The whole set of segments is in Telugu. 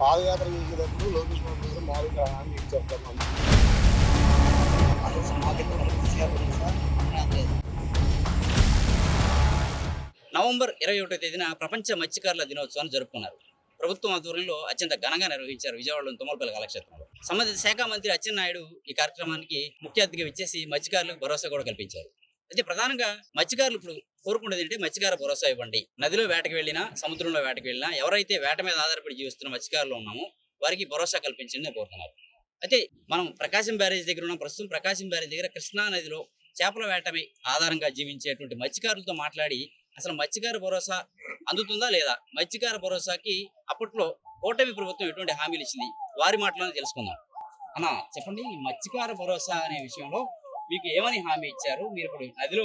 పాదయాత్ర చేసేటప్పుడు లోకేష్ బాబు గారు మామూలుగా హామీ ఇచ్చారు కదా. అసలు మాకైతే మనకు దిశగా పడింది సార్. లేదు. నవంబర్ 21వ తేదీన ప్రపంచ మత్స్యకారుల దినోత్సవాన్ని జరుపుకున్నారు. ప్రభుత్వం ఆధ్వర్యంలో అత్యంత ఘనంగా నిర్వహించారు విజయవాడలోని తుమ్మలపల్లి కళాక్షేత్రంలో. సంబంధిత శాఖ మంత్రి అచ్చెన్నాయుడు ఈ కార్యక్రమానికి ముఖ్య అతిథిగా విచ్చేసి మత్స్యకారులకు భరోసా కూడా కల్పించారు. అయితే ప్రధానంగా మత్స్యకారులు ఇప్పుడు కోరుకునేది ఏంటి, మత్స్యకార భరోసా ఇవ్వండి. నదిలో వేటకి వెళ్ళినా, సముద్రంలో వేటకి వెళ్ళినా ఎవరైతే వేట మీద ఆధారపడి జీవిస్తున్న మత్స్యకారులు ఉన్నామో వారికి భరోసా కల్పించండి అని కోరుతున్నారు. అయితే మనం ప్రకాశం బ్యారేజ్ దగ్గర ఉన్న ప్రస్తుతం ప్రకాశం బ్యారేజ్ దగ్గర కృష్ణా నదిలో చేపల వేటమే ఆధారంగా జీవించేటువంటి మత్స్యకారులతో మాట్లాడి అసలు మత్స్యకార భరోసా అందుతుందా లేదా, మత్స్యకార భరోసాకి అప్పట్లో కూటమి ప్రభుత్వం ఎటువంటి హామీలు ఇచ్చింది, వారి మాటలోనే తెలుసుకుందాం. అన్న చెప్పండి, ఈ మత్స్యకార భరోసా అనే విషయంలో మీకు ఏమని హామీ ఇచ్చారు? మీరు ఇప్పుడు నదిలో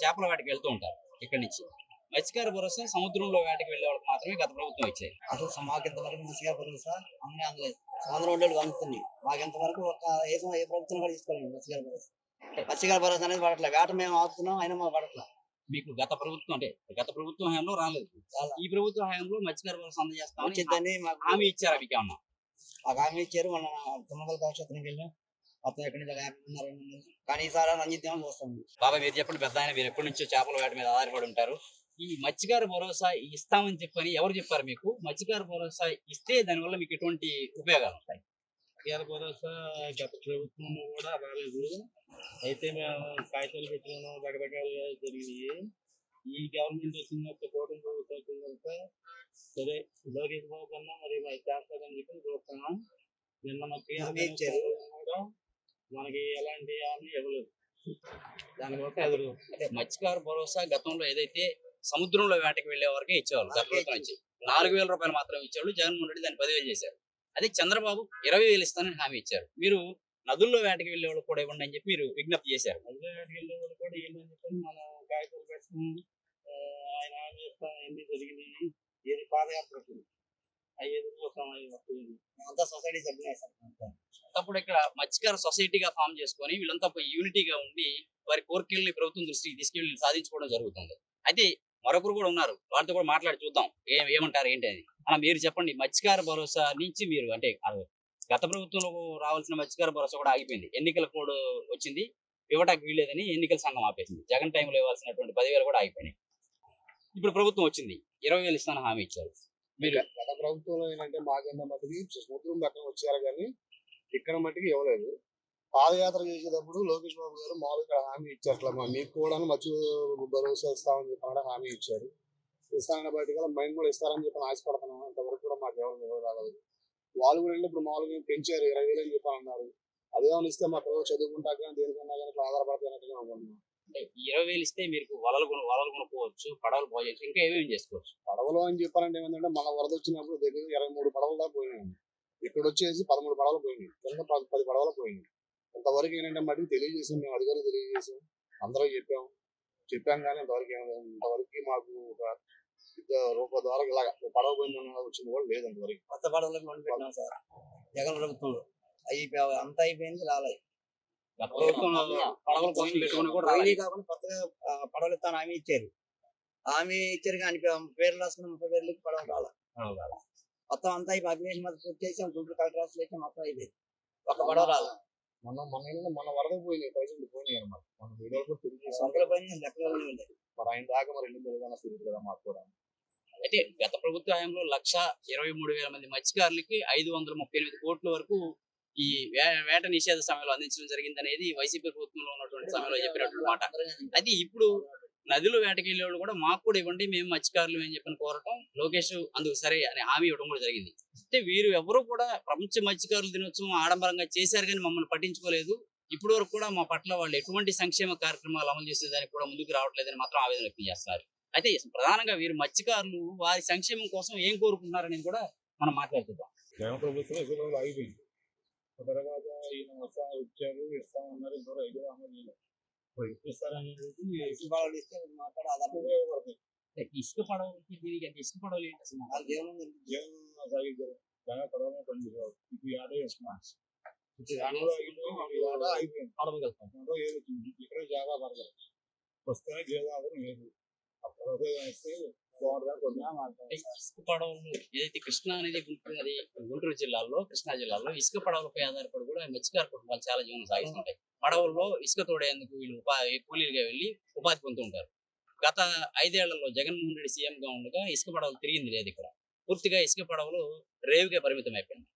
చేపల వేటకి వెళ్తూ ఉంటారు ఇక్కడి నుంచి. మత్స్యకార భరోసా సముద్రంలో వేటకి వెళ్ళే వాళ్ళకి మాత్రమే గత ప్రభుత్వం ఇచ్చేది. అసలు మాకింతవరకు దిశగా పడింది సార్. అన్నీ అందలేదు. సముద్రం ఉండేది అందుతుంది. మాకింతవరకు ఏ ప్రభుత్వం కూడా తీసుకోలేదు మత్స్యకార భరోసా. మత్స్యకార భరోసా అనేది పడట్లేదు. వేట మేము ఆపుతున్నాం, అయినా మాకు పడట్లేదు. మీకు గత ప్రభుత్వం అంటే గత ప్రభుత్వం హయాంలో రాలేదు, ఈ ప్రభుత్వం హయాంలో మత్స్యకార భరోసా అందజేస్తామని వచ్చిందని మాకు హామీ ఇచ్చారు. మీకు ఏమన్నా మాకు హామీ ఇచ్చారు. మన తుమ్మల కళాక్షేత్రానికి వెళ్ళాం. మొత్తం ఎక్కడి నుంచి 50 మంది. కానీ ఈసారి అందిద్దామని చూస్తాం. బాబా మీరు చెప్పండి, పెద్ద ఆయన, మీరు ఎప్పటి నుంచో చేపల వేట మీద ఆధారపడి ఉంటారు. ఈ మత్స్యకార భరోసా ఇస్తామని చెప్పని ఎవరు చెప్పారు మీకు? మత్స్యకార భరోసా ఇస్తే దానివల్ల మీకు ఎటువంటి ఉపయోగాలు ఉంటాయి? మత్స్యకార భరోసా గత ప్రభుత్వం కూడా రాలేదు. అయితే మేము కాగితాలు పెట్టుకున్నాం, రకరకాలుగా జరిగినాయి. ఈ గవర్నమెంట్ వచ్చిన కూటమి ప్రభుత్వం వచ్చిన తర్వాత సరే లోకేష్ బాబు కన్నా మరి చేస్తారని చెప్పి చూస్తున్నాం. నిన్న హామీ ఇచ్చారు. కూడా మనకి ఎలాంటి హామీ ఇవ్వలేదు. దానికోసం ఎదురు అంటే మత్స్యకార భరోసా గతంలో ఏదైతే సముద్రంలో వేటకి వెళ్లే వరకే ఇచ్చేవాళ్ళు, గత ప్రభుత్వం నుంచి 4,000 రూపాయలు మాత్రం ఇచ్చేవాళ్ళు. జగన్మోహన్ రెడ్డి దాన్ని 10,000 చేశారు. అదే చంద్రబాబు 20,000 ఇస్తానని హామీ ఇచ్చారు. మీరు నదుల్లో వేటకి వెళ్లే వాళ్ళు కూడా ఇవ్వండి అని చెప్పి మీరు విజ్ఞప్తి చేశారు. నదుల వేటకి వెళ్ళే వాళ్ళు కూడా ఏంటని చెప్పి మన కాగితాలు పెట్టుకుని ఆయన హామీ ఇస్తాం, ఎన్ని జరిగినాయి, ఏది పాదయాత్రకు అవి ఎదుర్కొస్తాం. అవి వస్తుంది అంతా సొసైటీ సభ్యులే సార్. అప్పుడు ఇక్కడ మత్స్యకార సొసైటీగా ఫామ్ చేసుకొని వీళ్ళంతా యూనిటీగా ఉండి వారి కోరికల్ని ప్రభుత్వం దృష్టికి తీసుకెళ్లి సాధించుకోవడం జరుగుతుంది. అయితే మరొకరు కూడా ఉన్నారు, వారితో కూడా మాట్లాడి చూద్దాం ఏమంటారు ఏంటి అని. అలా మీరు చెప్పండి, మత్స్యకార భరోసా నుంచి మీరు అంటే గత ప్రభుత్వంలో రావాల్సిన మత్స్యకార భరోసా కూడా ఆగిపోయింది. ఎన్నికల కోడ్ వచ్చింది, ఇవ్వటానికి వీలేదని ఎన్నికల సంఘం ఆపేసింది. జగన్ టైంలో ఇవ్వాల్సినటువంటి 10,000 కూడా ఆగిపోయినాయి. ఇప్పుడు ప్రభుత్వం వచ్చింది, 20,000 ఇస్తానని హామీ ఇచ్చారు. మీరు గత ప్రభుత్వంలో ఏంటంటే మాకన్నా మటుకి సముద్రం పక్కన వచ్చారు కానీ ఇక్కడ మట్టుకు ఇవ్వలేదు. పాదయాత్ర చేసేటప్పుడు లోకేష్ బాబు గారు మామూలుగా హామీ ఇచ్చారు. అట్లా మీకు కూడా మత్స్య భరోసా ఇస్తామని చెప్పి హామీ ఇచ్చారు. ఇస్తానన్న బయట మేము కూడా ఇస్తారని చెప్పి ఆశపడుతున్నాం. అంతవరకు కూడా మాకు ఎవరు రాలేదు. వాళ్ళు కూడా ఇప్పుడు మామూలుగా పెంచారు, 20,000 అని చెప్పి అన్నారు. అదేమని ఇస్తే మా పిల్లలు చదువుకుంటాక దేనికన్నా కానీ ఇట్లా ఆధారపడతాయన్నట్టుగా అనుకుంటున్నాం. 20,000 ఇస్తే మీరు వలలు కొనుక్కోవచ్చు, పడవలు పోయచ్చు, ఇంకా ఏమేమి చేసుకోవచ్చు. పడవలు అని చెప్పాలంటే ఏమంటే మన వరద వచ్చినప్పుడు దగ్గర 23 పడవలు దాకా పోయినాయి. ఇక్కడ వచ్చేసి 13 పడవలు పోయినాయి, కింద 10 పడవలు పోయినాయి. ఇంతవరకు ఏంటంటే మటుకు తెలియజేసాం, మేము అడుగులు తెలియజేసాం, అందరూ చెప్పాం కానీ ఇంతవరకు ఏమైనా ఇంతవరకు మాకు ఒక రూపాయి ద్వారా ఇలాగ పడవ పోయిందన్న వచ్చింది కూడా లేదు. అంతవరకు కొత్త పడవలకు మనం పెట్టినాం సార్ జగన్ ప్రభుత్వంలో. అంతా అయిపోయింది, రాలేదు. గత ప్రభుత్వంలో పడవలు కోసం పెట్టుకుని కూడా రైలీ కాకుండా కొత్తగా పడవలు ఇస్తాను హామీ ఇచ్చారు. కానీ పేర్లు రాసుకున్న 30 పేర్లకి పడవలు రాలేదు. మొత్తం అంతా అయిపోయి అభినేష్ మద్దతు వచ్చేసి గుంటూరు కలెక్టర్ ఆఫీస్ అయితే మొత్తం అయిపోయింది, ఒక్క పడవ రాలేదు. మన వరద పోయినాయి, పైసలు పోయినాయి అనమాట. మన వీడియోలు కూడా తిరిగి సంఖ్యలో పోయినాయి, లెక్కలు ఉంది. మరి ఆయన దాకా మరి ఎన్ని తెలియదా తిరిగి కదా మాకు కూడా. అయితే గత ప్రభుత్వ హయాంలో 1,23,000 మంది మత్స్యకారులకి 538 కోట్ల వరకు ఈ వేట నిషేధ సమయంలో అందించడం జరిగింది అనేది వైసీపీ ప్రభుత్వంలో ఉన్నటువంటి సమయంలో చెప్పినటువంటి మాట. అయితే ఇప్పుడు నదిలో వేటకి వెళ్ళే వాళ్ళు కూడా మాకు కూడా ఇవ్వండి, మేము మత్స్యకారులు అని చెప్పని కోరటం, లోకేష్ అందుకు సరే అని హామీ ఇవ్వడం కూడా జరిగింది. అయితే వీరు ఎవరు కూడా ప్రపంచ మత్స్యకారుల దినోత్సవం ఆడంబరంగా చేశారు కానీ మమ్మల్ని పట్టించుకోలేదు, ఇప్పటి వరకు కూడా మా పట్ల వాళ్ళు ఎటువంటి సంక్షేమ కార్యక్రమాలు అమలు చేసేదానికి కూడా ముందుకు రావట్లేదని మాత్రం ఆవేదన వ్యక్తం చేస్తున్నారు. అయితే ప్రధానంగా వీరు మత్స్యకారులు వారి సంక్షేమం కోసం ఏం కోరుకుంటున్నారనేది కూడా మనం మాట్లాడుతున్నాం. జగన్ ప్రభుత్వం ఆగిపోయింది. తర్వాత ఈయన వచ్చారు, ఇస్తామన్నారు, ఇంతవరకు ఐదు అమలు ఇప్పిస్తారనేది ఇసుక పడవలకి దీనికి అంటే ఇసుక పడవలు ఏంటి అసలు? జీవనం సాగిద్దారు బాగా పడవనే పనిచేసేవారు. ఇప్పుడు ఆటో వేసుకున్నాను, ఇక్కడ జాగా పడతారు వస్తేనే జీవనాధారం లేదు. అప్పుడు ఇస్తే బాగుంటుందని కొద్దిగా అంటే ఇసుక పడవలు ఏదైతే కృష్ణా అనేది గుంటూరు జిల్లాలో కృష్ణా జిల్లాలో ఇసుక పడవలపై ఆధారపడి కూడా మత్స్యకార కుటుంబాలు చాలా జీవనం సాగిస్తుంటాయి. పడవల్లో ఇసుక తోడేందుకు వీళ్ళు కూలీలుగా వెళ్ళి ఉపాధి పొందుతూ ఉంటారు. గత 5 ఏళ్లలో జగన్మోహన్ రెడ్డి సీఎం గా ఉండగా ఇసుక పడవలు తిరిగింది లేదు. ఇక్కడ పూర్తిగా ఇసుక పడవలు రేవుకే పరిమితం అయిపోయింది.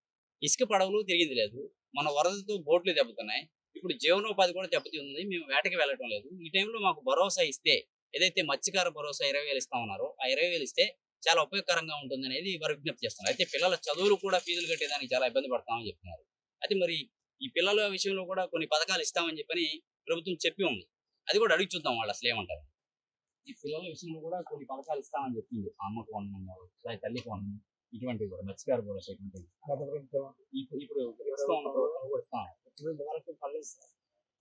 ఇసుక పడవలు తిరిగింది లేదు. మన వరదలతో బోట్లు దెబ్బతున్నాయి. ఇప్పుడు జీవనోపాధి కూడా దెబ్బతింది. మేము వేటకి వెళ్ళటం లేదు. ఈ టైంలో మాకు భరోసా ఇస్తే, ఏదైతే మత్స్యకార భరోసా 20,000 ఇస్తా ఉన్నారో ఆ 20,000 ఇస్తే చాలా ఉపయోగకరంగా ఉంటుంది అనేది వారు విజ్ఞప్తి చేస్తున్నారు. అయితే పిల్లల చదువులు కూడా ఫీజులు కట్టేదానికి చాలా ఇబ్బంది పడతామని చెప్తున్నారు. అయితే మరి ఈ పిల్లల విషయంలో కూడా కొన్ని పథకాలు ఇస్తామని చెప్పని ప్రభుత్వం చెప్పి ఉంది. అది కూడా అడిగి చూద్దాం వాళ్ళు అసలు ఏమంటారు. ఈ పిల్లల విషయంలో కూడా కొన్ని పథకాలు ఇస్తామని చెప్పింది. అమ్మకు వందనం, తల్లికి వందనం, ఇటువంటివి కూడా మత్స్యకార భరోసా ఇటువంటివి గత ప్రభుత్వం ఇప్పుడు ఇస్తా ఉన్న ప్రభుత్వం కూడా ఇస్తాం. ఇంతవరకు పర్లేదు సార్.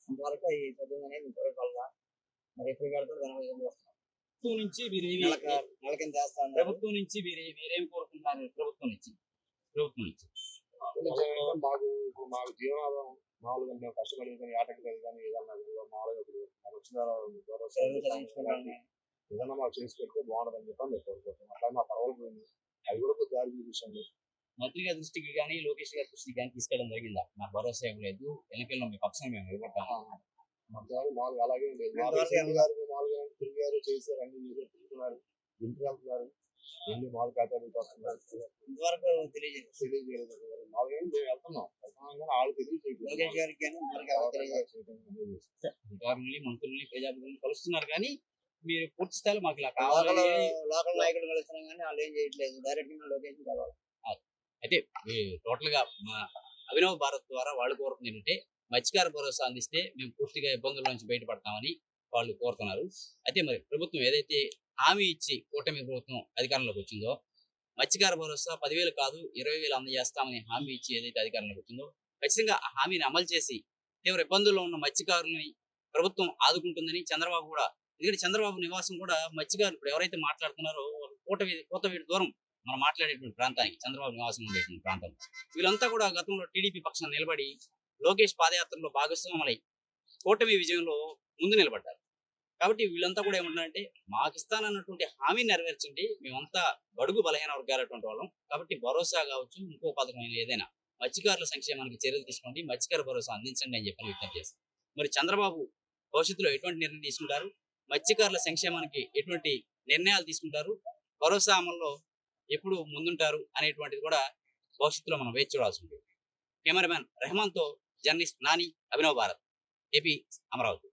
ఇంతవరకు ఈ చదువు అనేది ఇంతవరకు పర్లా. మరి ఎప్పుడు పెడతారు దాని మీద చూస్తాం. ప్రభుత్వం నుంచి మీరు నెలకింత వేస్తా ఉన్నారు. ప్రభుత్వం నుంచి మీరేం కోరుకుంటున్నారు? ప్రభుత్వం నుంచి మాకు జీవనాధారం మామూలుగా మేము కష్టపడి కానీ ఆటకి కానీ ఏదన్నా మామూలుగా ఇప్పుడు మాకు వచ్చిన భరోసా ఏదన్నా మాకు చేసి పెడితే బాగుంటుందని చెప్పి మేము కోరుకుంటున్నాం. అట్లా మా పర్వాలు పోయింది. అవి కూడా కొద్దిగా దారి చూపించండి. మంత్రి గారి దృష్టికి కానీ లోకేష్ గారి దృష్టికి కానీ తీసుకెళ్ళడం జరిగిందా? నాకు భరోసా ఏం లేదు, ఎన్నికల్లో మీకు పక్షం మేము ఇవ్వటాము. మాకు అలాగే లేదు. మామూలుగా తిరిగారు, చేశారు, అన్ని చేశారు, తిరుగుతున్నారు, ఇంటికి వెళ్తున్నారు, ఎన్ని మామూలు ఖాతాలు వస్తున్నారు. ఇంతవరకు తెలియజేయలేదు. మామూలుగా మేము వెళ్తున్నాం కానీ వాళ్ళు తెలియజేయలేదు. లోకేష్ గారికి కానీ మనకి ఎవరు తెలియజేయలేదు. అధికారులని, మంత్రుల్ని, ప్రజాప్రతినిధులను కలుస్తున్నారు కానీ మీరు పూర్తి స్థాయిలో మాకు ఇలా కావాలి. లోకల్ నాయకులు కలుస్తున్నాం కానీ వాళ్ళు ఏం చేయట్లేదు. డైరెక్ట్ గా లోకేష్ కలవాలి. అయితే టోటల్ గా మా అభినవ్ భారత్ ద్వారా వాళ్ళు కోరుతుంది ఏంటంటే మత్స్యకార భరోసా అందిస్తే మేము పూర్తిగా ఇబ్బందుల నుంచి బయటపడతామని వాళ్ళు కోరుతున్నారు. అయితే మరి ప్రభుత్వం ఏదైతే హామీ ఇచ్చి కూటమి ప్రభుత్వం అధికారంలోకి వచ్చిందో మత్స్యకార భరోసా 10,000 కాదు 20,000 అందజేస్తామని హామీ ఇచ్చి ఏదైతే అధికారంలోకి వచ్చిందో ఖచ్చితంగా ఆ హామీని అమలు చేసి తీవ్ర ఇబ్బందుల్లో ఉన్న మత్స్యకారులని ప్రభుత్వం ఆదుకుంటుందని చంద్రబాబు కూడా, ఎందుకంటే చంద్రబాబు నివాసం కూడా మత్స్యకారులు ఇప్పుడు ఎవరైతే మాట్లాడుతున్నారో కోతవీడి దూరం మనం మాట్లాడేటువంటి ప్రాంతానికి చంద్రబాబు నివాసం ఉండేటువంటి ప్రాంతం. వీళ్ళంతా కూడా గతంలో టీడీపీ పక్షాన నిలబడి లోకేష్ పాదయాత్రలో భాగస్వాములై కూటమి విజయంలో ముందు నిలబడ్డారు. కాబట్టి వీళ్ళంతా కూడా ఏమంటారంటే మాకు ఇస్తానన్నటువంటి హామీని నెరవేర్చండి, మేమంతా బడుగు బలహీన వర్గాలటువంటి వాళ్ళం, కాబట్టి భరోసా కావచ్చు ఇంకో పథకమైన ఏదైనా మత్స్యకారుల సంక్షేమానికి చర్యలు తీసుకోండి, మత్స్యకార భరోసా అందించండి అని చెప్పని విజ్ఞప్తి చేస్తారు. మరి చంద్రబాబు భవిష్యత్తులో ఎటువంటి నిర్ణయం తీసుకుంటారు, మత్స్యకారుల సంక్షేమానికి ఎటువంటి నిర్ణయాలు తీసుకుంటారు, భరోసా అమల్లో ఎప్పుడు ముందుంటారు అనేటువంటిది కూడా భవిష్యత్తులో మనం వేచి చూడాల్సి ఉంటుంది. కెమెరామ్యాన్ రెహమాన్తో జర్నలిస్ట్ నాని, అభినవ్ భారత్, ఏపీ, అమరావతి.